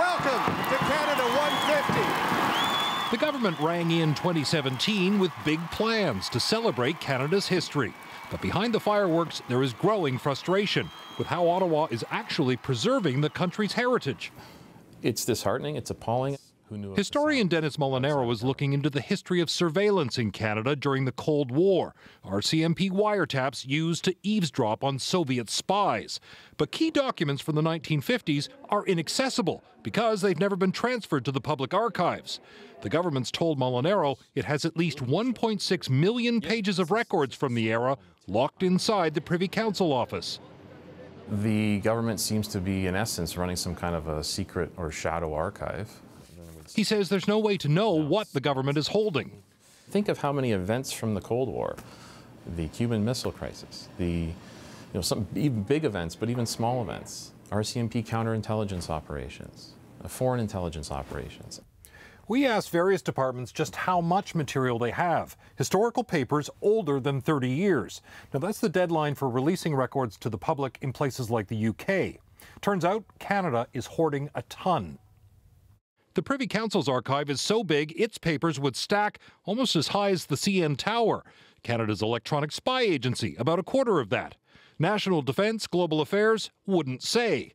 Welcome to Canada 150. The government rang in 2017 with big plans to celebrate Canada's history. But behind the fireworks, there is growing frustration with how Ottawa is actually preserving the country's heritage. It's disheartening, it's appalling. Historian Dennis Molinaro is looking into the history of surveillance in Canada during the Cold War. RCMP wiretaps used to eavesdrop on Soviet spies. But key documents from the 1950s are inaccessible because they've never been transferred to the public archives. The government's told Molinaro it has at least 1.6 million pages of records from the era locked inside the Privy Council office. The government seems to be, in essence, running some kind of a secret or shadow archive. He says there's no way to know what the government is holding. Think of how many events from the Cold War, the Cuban Missile Crisis, some even big events, but even small events, RCMP counterintelligence operations, foreign intelligence operations. We asked various departments just how much material they have. Historical papers older than 30 years. Now that's the deadline for releasing records to the public in places like the UK. Turns out Canada is hoarding a ton. The Privy Council's archive is so big, its papers would stack almost as high as the CN Tower. Canada's electronic spy agency, about a quarter of that. National Defence, Global Affairs, wouldn't say.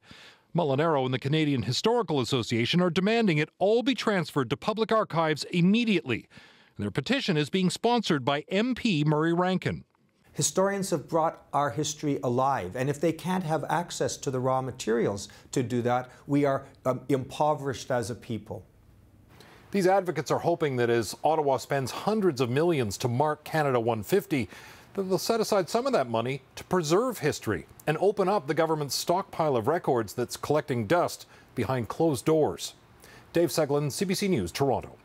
Molinaro and the Canadian Historical Association are demanding it all be transferred to public archives immediately. Their petition is being sponsored by MP Murray Rankin. Historians have brought our history alive, and if they can't have access to the raw materials to do that, we are impoverished as a people. These advocates are hoping that as Ottawa spends hundreds of millions to mark Canada 150, that they'll set aside some of that money to preserve history and open up the government's stockpile of records that's collecting dust behind closed doors. Dave Seglin, CBC News, Toronto.